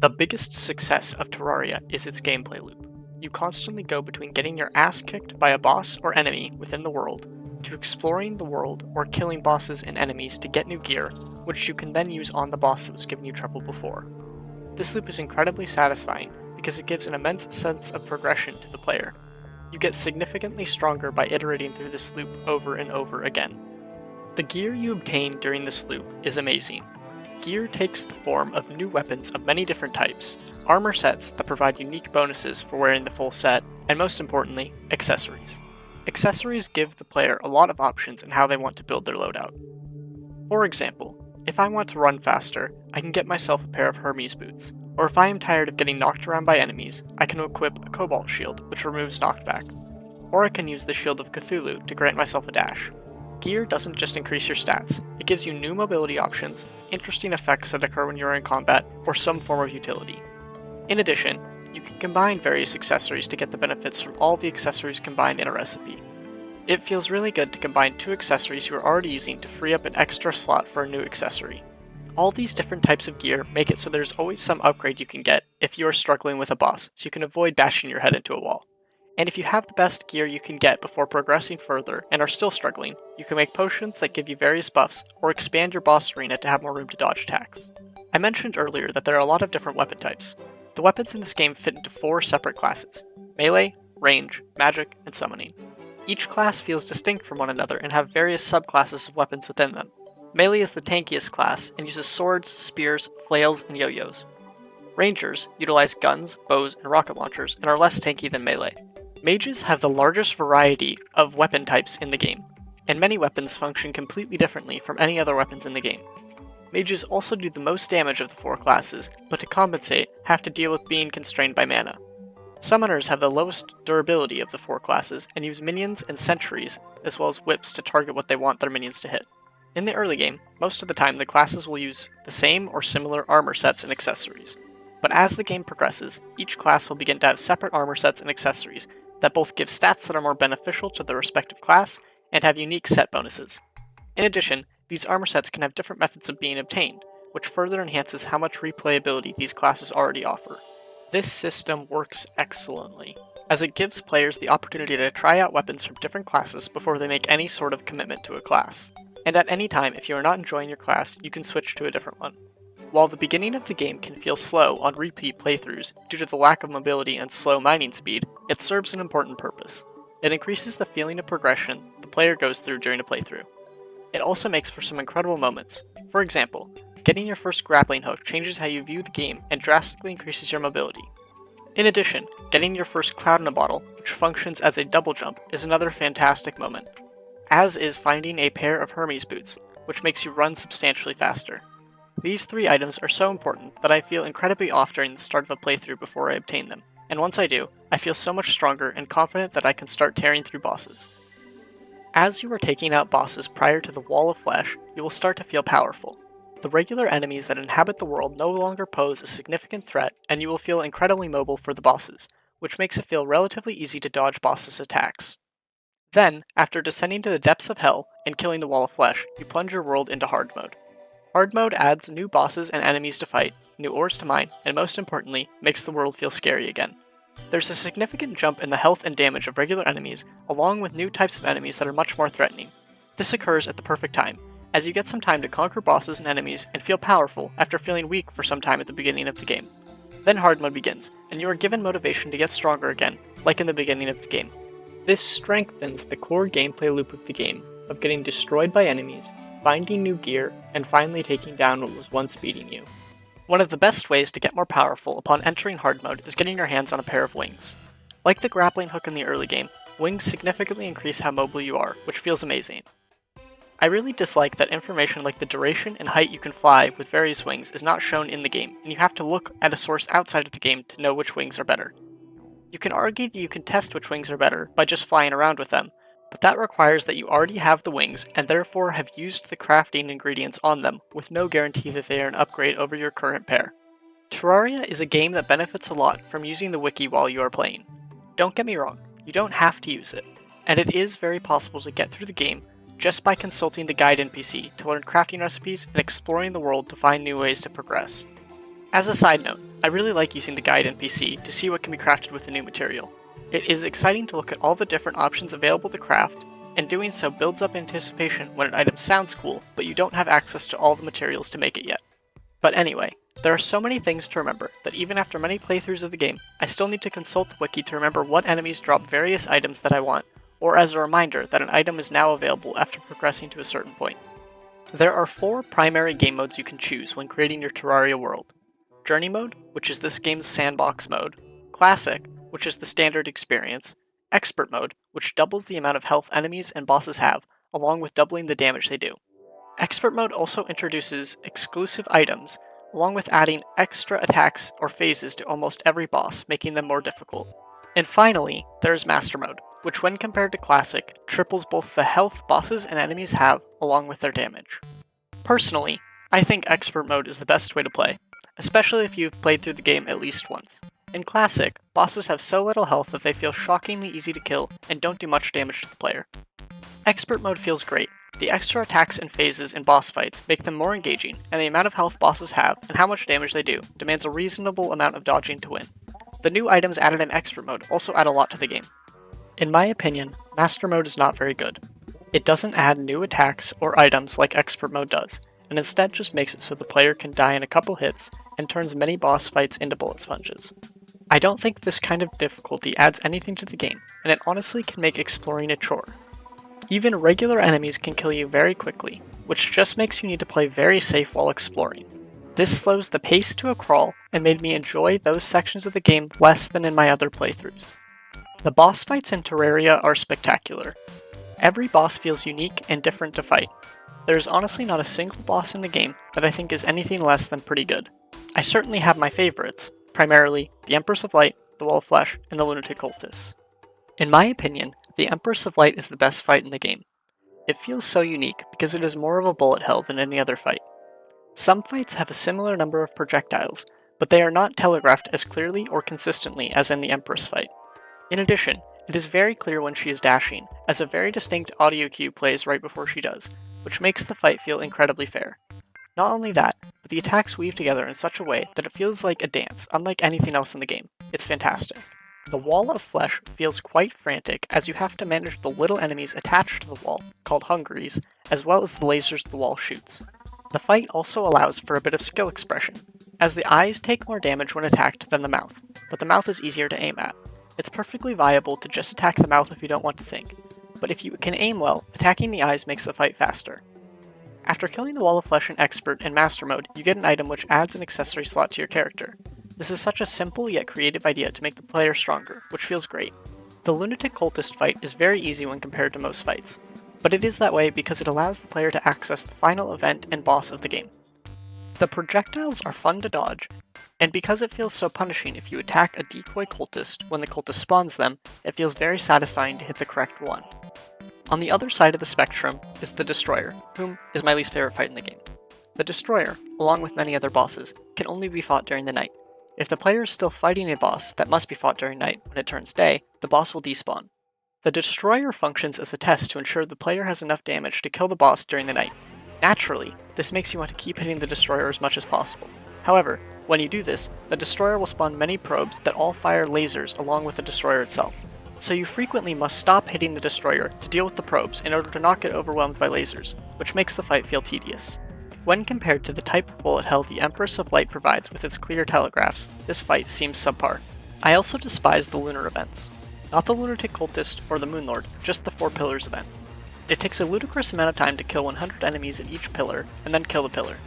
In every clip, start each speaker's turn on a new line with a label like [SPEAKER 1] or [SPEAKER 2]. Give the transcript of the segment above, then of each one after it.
[SPEAKER 1] The biggest success of Terraria is its gameplay loop. You constantly go between getting your ass kicked by a boss or enemy within the world, to exploring the world or killing bosses and enemies to get new gear, which you can then use on the boss that was giving you trouble before. This loop is incredibly satisfying because it gives an immense sense of progression to the player. You get significantly stronger by iterating through this loop over and over again. The gear you obtain during this loop is amazing. Gear takes the form of new weapons of many different types, armor sets that provide unique bonuses for wearing the full set, and most importantly, accessories. Accessories give the player a lot of options in how they want to build their loadout. For example, if I want to run faster, I can get myself a pair of Hermes boots, or if I am tired of getting knocked around by enemies, I can equip a Cobalt shield which removes knockback, or I can use the Shield of Cthulhu to grant myself a dash. Gear doesn't just increase your stats, it gives you new mobility options, interesting effects that occur when you are in combat, or some form of utility. In addition, you can combine various accessories to get the benefits from all the accessories combined in a recipe. It feels really good to combine two accessories you are already using to free up an extra slot for a new accessory. All these different types of gear make it so there's always some upgrade you can get if you are struggling with a boss, so you can avoid bashing your head into a wall. And if you have the best gear you can get before progressing further and are still struggling, you can make potions that give you various buffs, or expand your boss arena to have more room to dodge attacks. I mentioned earlier that there are a lot of different weapon types. The weapons in this game fit into 4 separate classes: melee, range, magic, and summoning. Each class feels distinct from one another and have various subclasses of weapons within them. Melee is the tankiest class and uses swords, spears, flails, and yo-yos. Rangers utilize guns, bows, and rocket launchers and are less tanky than melee. Mages have the largest variety of weapon types in the game, and many weapons function completely differently from any other weapons in the game. Mages also do the most damage of the 4 classes, but to compensate, have to deal with being constrained by mana. Summoners have the lowest durability of the 4 classes, and use minions and sentries, as well as whips to target what they want their minions to hit. In the early game, most of the time the classes will use the same or similar armor sets and accessories. But as the game progresses, each class will begin to have separate armor sets and accessories that both give stats that are more beneficial to their respective class and have unique set bonuses. In addition, these armor sets can have different methods of being obtained, which further enhances how much replayability these classes already offer. This system works excellently, as it gives players the opportunity to try out weapons from different classes before they make any sort of commitment to a class. And at any time, if you are not enjoying your class, you can switch to a different one. While the beginning of the game can feel slow on repeat playthroughs due to the lack of mobility and slow mining speed, it serves an important purpose. It increases the feeling of progression the player goes through during a playthrough. It also makes for some incredible moments. For example, getting your first grappling hook changes how you view the game and drastically increases your mobility. In addition, getting your first cloud in a bottle, which functions as a double jump, is another fantastic moment, as is finding a pair of Hermes boots, which makes you run substantially faster. These 3 items are so important that I feel incredibly off during the start of a playthrough before I obtain them, and once I do, I feel so much stronger and confident that I can start tearing through bosses. As you are taking out bosses prior to the Wall of Flesh, you will start to feel powerful. The regular enemies that inhabit the world no longer pose a significant threat, and you will feel incredibly mobile for the bosses, which makes it feel relatively easy to dodge bosses' attacks. Then, after descending to the depths of hell and killing the Wall of Flesh, you plunge your world into hard mode. Hard mode adds new bosses and enemies to fight, new ores to mine, and most importantly, makes the world feel scary again. There's a significant jump in the health and damage of regular enemies, along with new types of enemies that are much more threatening. This occurs at the perfect time, as you get some time to conquer bosses and enemies and feel powerful after feeling weak for some time at the beginning of the game. Then hard mode begins, and you are given motivation to get stronger again, like in the beginning of the game. This strengthens the core gameplay loop of the game, of getting destroyed by enemies, finding new gear, and finally taking down what was once beating you. One of the best ways to get more powerful upon entering hard mode is getting your hands on a pair of wings. Like the grappling hook in the early game, wings significantly increase how mobile you are, which feels amazing. I really dislike that information like the duration and height you can fly with various wings is not shown in the game, and you have to look at a source outside of the game to know which wings are better. You can argue that you can test which wings are better by just flying around with them, but that requires that you already have the wings and therefore have used the crafting ingredients on them, with no guarantee that they are an upgrade over your current pair. Terraria is a game that benefits a lot from using the wiki while you are playing. Don't get me wrong, you don't have to use it, and it is very possible to get through the game just by consulting the guide NPC to learn crafting recipes and exploring the world to find new ways to progress. As a side note, I really like using the guide NPC to see what can be crafted with the new material. It is exciting to look at all the different options available to craft, and doing so builds up anticipation when an item sounds cool, but you don't have access to all the materials to make it yet. But anyway, there are so many things to remember that even after many playthroughs of the game, I still need to consult the wiki to remember what enemies drop various items that I want, or as a reminder that an item is now available after progressing to a certain point. There are 4 primary game modes you can choose when creating your Terraria world. Journey mode, which is this game's sandbox mode, Classic, which is the standard experience, Expert mode, which doubles the amount of health enemies and bosses have, along with doubling the damage they do. Expert mode also introduces exclusive items, along with adding extra attacks or phases to almost every boss, making them more difficult. And finally, there is Master mode, which when compared to Classic, triples both the health bosses and enemies have, along with their damage. Personally, I think Expert mode is the best way to play, especially if you've played through the game at least once. In Classic, bosses have so little health that they feel shockingly easy to kill and don't do much damage to the player. Expert mode feels great. The extra attacks and phases in boss fights make them more engaging, and the amount of health bosses have and how much damage they do demands a reasonable amount of dodging to win. The new items added in Expert mode also add a lot to the game. In my opinion, Master mode is not very good. It doesn't add new attacks or items like Expert mode does, and instead just makes it so the player can die in a couple hits and turns many boss fights into bullet sponges. I don't think this kind of difficulty adds anything to the game, and it honestly can make exploring a chore. Even regular enemies can kill you very quickly, which just makes you need to play very safe while exploring. This slows the pace to a crawl and made me enjoy those sections of the game less than in my other playthroughs. The boss fights in Terraria are spectacular. Every boss feels unique and different to fight. There is honestly not a single boss in the game that I think is anything less than pretty good. I certainly have my favorites, primarily the Empress of Light, the Wall of Flesh, and the Lunatic Cultists. In my opinion, the Empress of Light is the best fight in the game. It feels so unique because it is more of a bullet hell than any other fight. Some fights have a similar number of projectiles, but they are not telegraphed as clearly or consistently as in the Empress fight. In addition, it is very clear when she is dashing, as a very distinct audio cue plays right before she does, which makes the fight feel incredibly fair. Not only that, but the attacks weave together in such a way that it feels like a dance, unlike anything else in the game. It's fantastic. The Wall of Flesh feels quite frantic as you have to manage the little enemies attached to the wall, called Hungries, as well as the lasers the wall shoots. The fight also allows for a bit of skill expression, as the eyes take more damage when attacked than the mouth, but the mouth is easier to aim at. It's perfectly viable to just attack the mouth if you don't want to think, but if you can aim well, attacking the eyes makes the fight faster. After killing the Wall of Flesh in Expert and Master mode, you get an item which adds an accessory slot to your character. This is such a simple yet creative idea to make the player stronger, which feels great. The Lunatic Cultist fight is very easy when compared to most fights, but it is that way because it allows the player to access the final event and boss of the game. The projectiles are fun to dodge, and because it feels so punishing if you attack a decoy cultist when the cultist spawns them, it feels very satisfying to hit the correct one. On the other side of the spectrum is the Destroyer, whom is my least favorite fight in the game. The Destroyer, along with many other bosses, can only be fought during the night. If the player is still fighting a boss that must be fought during night when it turns day, the boss will despawn. The Destroyer functions as a test to ensure the player has enough damage to kill the boss during the night. Naturally, this makes you want to keep hitting the Destroyer as much as possible. However, when you do this, the Destroyer will spawn many probes that all fire lasers along with the Destroyer itself. So you frequently must stop hitting the Destroyer to deal with the probes in order to not get overwhelmed by lasers, which makes the fight feel tedious. When compared to the type of bullet hell the Empress of Light provides with its clear telegraphs, this fight seems subpar. I also despise the lunar events. Not the Lunatic Cultist or the Moonlord, just the 4 Pillars event. It takes a ludicrous amount of time to kill 100 enemies in each pillar, and then kill the pillar.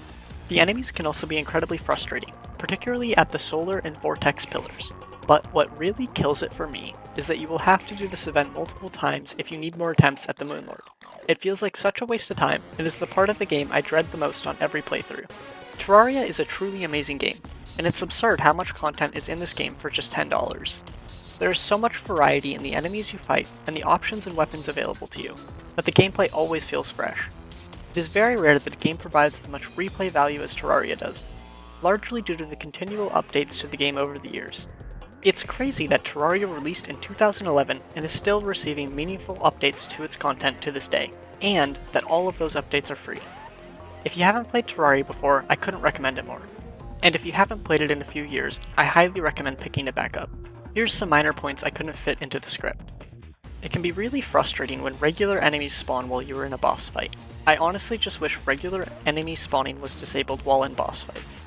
[SPEAKER 1] The enemies can also be incredibly frustrating, particularly at the Solar and Vortex pillars. But what really kills it for me is that you will have to do this event multiple times if you need more attempts at the Moonlord. It feels like such a waste of time, and is the part of the game I dread the most on every playthrough. Terraria is a truly amazing game, and it's absurd how much content is in this game for just $10. There is so much variety in the enemies you fight and the options and weapons available to you, that the gameplay always feels fresh. It is very rare that the game provides as much replay value as Terraria does, largely due to the continual updates to the game over the years. It's crazy that Terraria released in 2011 and is still receiving meaningful updates to its content to this day, and that all of those updates are free. If you haven't played Terraria before, I couldn't recommend it more. And if you haven't played it in a few years, I highly recommend picking it back up. Here's some minor points I couldn't fit into the script. It can be really frustrating when regular enemies spawn while you are in a boss fight. I honestly just wish regular enemy spawning was disabled while in boss fights.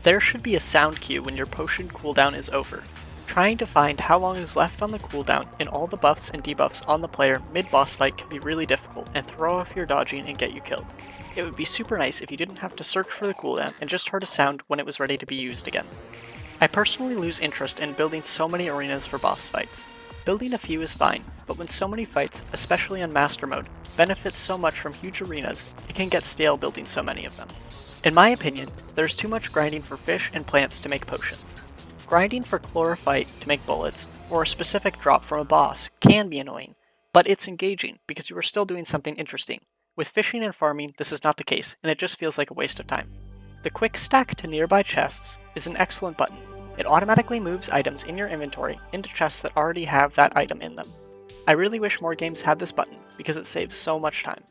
[SPEAKER 1] There should be a sound cue when your potion cooldown is over. Trying to find how long is left on the cooldown in all the buffs and debuffs on the player mid-boss fight can be really difficult and throw off your dodging and get you killed. It would be super nice if you didn't have to search for the cooldown and just heard a sound when it was ready to be used again. I personally lose interest in building so many arenas for boss fights. Building a few is fine, but when so many fights, especially on Master Mode, benefits so much from huge arenas, it can get stale building so many of them. In my opinion, there's too much grinding for fish and plants to make potions. Grinding for chlorophyte to make bullets, or a specific drop from a boss, can be annoying, but it's engaging because you are still doing something interesting. With fishing and farming, this is not the case, and it just feels like a waste of time. The quick stack to nearby chests is an excellent button. It automatically moves items in your inventory into chests that already have that item in them. I really wish more games had this button because it saves so much time.